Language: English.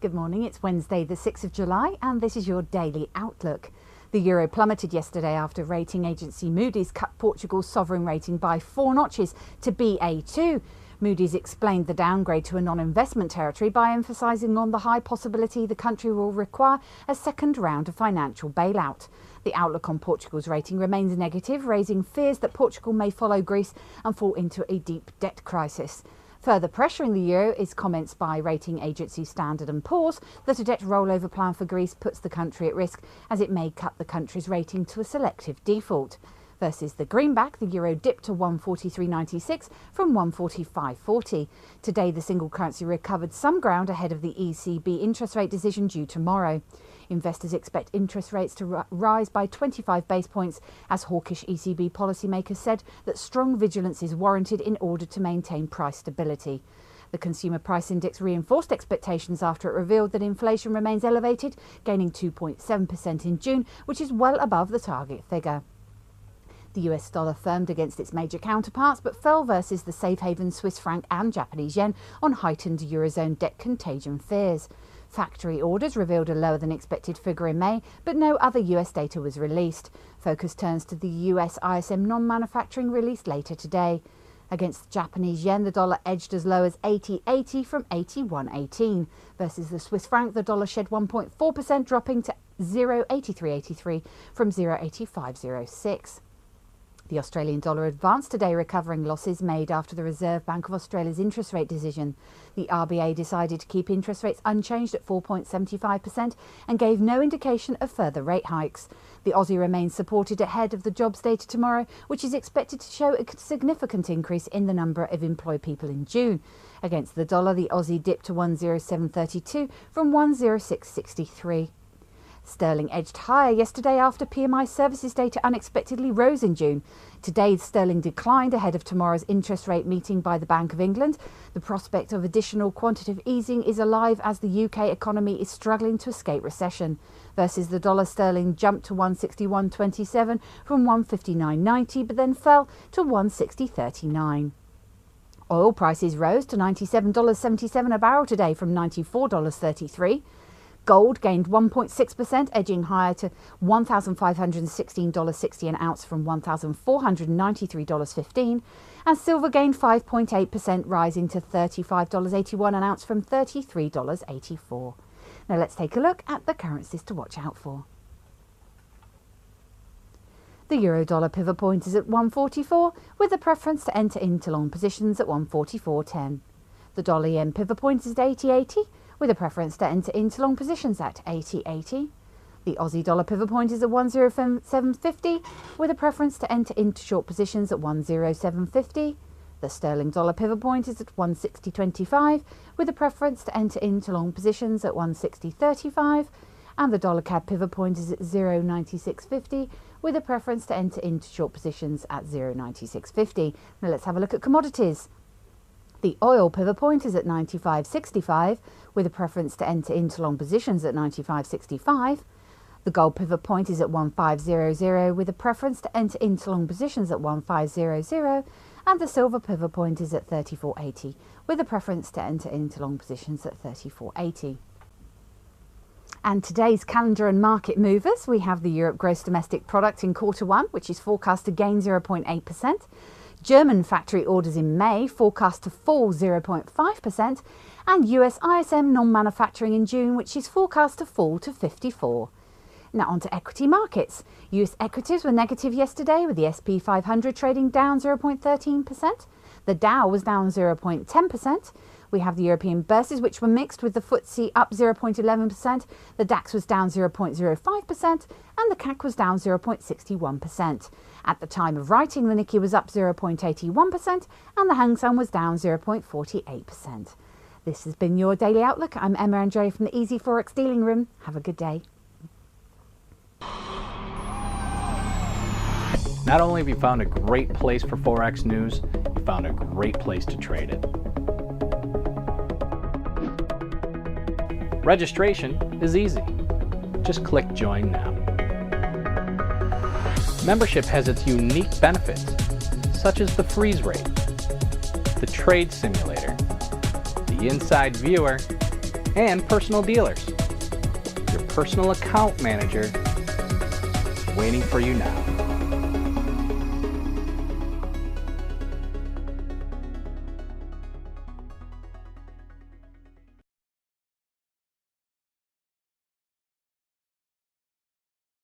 Good morning, it's Wednesday the 6th of July and this is your daily outlook. The euro plummeted yesterday after rating agency Moody's cut Portugal's sovereign rating by 4 notches to Ba2. Moody's explained the downgrade to a non-investment territory by emphasising on the high possibility the country will require a second round of financial bailout. The outlook on Portugal's rating remains negative, raising fears that Portugal may follow Greece and fall into a deep debt crisis. Further pressuring the euro is comments by rating agency Standard & Poor's that a debt rollover plan for Greece puts the country at risk as it may cut the country's rating to a selective default. Versus the greenback, the euro dipped to 143.96 from 145.40. Today, the single currency recovered some ground ahead of the ECB interest rate decision due tomorrow. Investors expect interest rates to rise by 25 base points as hawkish ECB policymakers said that strong vigilance is warranted in order to maintain price stability. The Consumer Price Index reinforced expectations after it revealed that inflation remains elevated, gaining 2.7% in June, which is well above the target figure. The US dollar firmed against its major counterparts but fell versus the safe haven Swiss franc and Japanese yen on heightened Eurozone debt contagion fears. Factory orders revealed a lower than expected figure in May, but no other US data was released. Focus turns to the US ISM non-manufacturing released later today. Against the Japanese yen, the dollar edged as low as 80.80 from 81.18. Versus the Swiss franc, the dollar shed 1.4%, dropping to 0.8383 from 0.8506. The Australian dollar advanced today, recovering losses made after the Reserve Bank of Australia's interest rate decision. The RBA decided to keep interest rates unchanged at 4.75% and gave no indication of further rate hikes. The Aussie remains supported ahead of the jobs data tomorrow, which is expected to show a significant increase in the number of employed people in June. Against the dollar, the Aussie dipped to 107.32 from 106.63. Sterling edged higher yesterday after PMI services data unexpectedly rose in June. Today, sterling declined ahead of tomorrow's interest rate meeting by the Bank of England. The prospect of additional quantitative easing is alive as the UK economy is struggling to escape recession. Versus the dollar, sterling jumped to 161.27 from 159.90 but then fell to 160.39. Oil prices rose to $97.77 a barrel today from $94.33. Gold gained 1.6%, edging higher to $1,516.60 an ounce from $1,493.15, and silver gained 5.8%, rising to $35.81 an ounce from $33.84. Now let's take a look at the currencies to watch out for. The euro-dollar pivot point is at 144, with a preference to enter into long positions at 144.10. The dollar-yen pivot point is at 80.80, with a preference to enter into long positions at 80.80. The Aussie dollar pivot point is at 107.50, with a preference to enter into short positions at 107.50. The sterling dollar pivot point is at 160.25, with a preference to enter into long positions at 160.35. And the dollar CAD pivot point is at 0.9650, with a preference to enter into short positions at 0.9650. Now let's have a look at commodities. The oil pivot point is at 95.65, with a preference to enter into long positions at 95.65. The gold pivot point is at 1500, with a preference to enter into long positions at 1500. And the silver pivot point is at 34.80, with a preference to enter into long positions at 34.80. And today's calendar and market movers, we have the Europe gross domestic product in Q1, which is forecast to gain 0.8%. German factory orders in May forecast to fall 0.5%, and US ISM non-manufacturing in June, which is forecast to fall to 54. Now on to equity markets. US equities were negative yesterday, with the SP 500 trading down 0.13%. The Dow was down 0.10%. We have the European bourses, which were mixed, with the FTSE up 0.11%, the DAX was down 0.05%, and the CAC was down 0.61%. At the time of writing, the Nikkei was up 0.81%, and the Hang Seng was down 0.48%. This has been your Daily Outlook. I'm Emma Andre from the Easy Forex Dealing Room. Have a good day. Not only have you found a great place for Forex news, you found a great place to trade it. Registration is easy. Just click Join Now. Membership has its unique benefits, such as the freeze rate, the trade simulator, the inside viewer, and personal dealers. Your personal account manager is waiting for you now.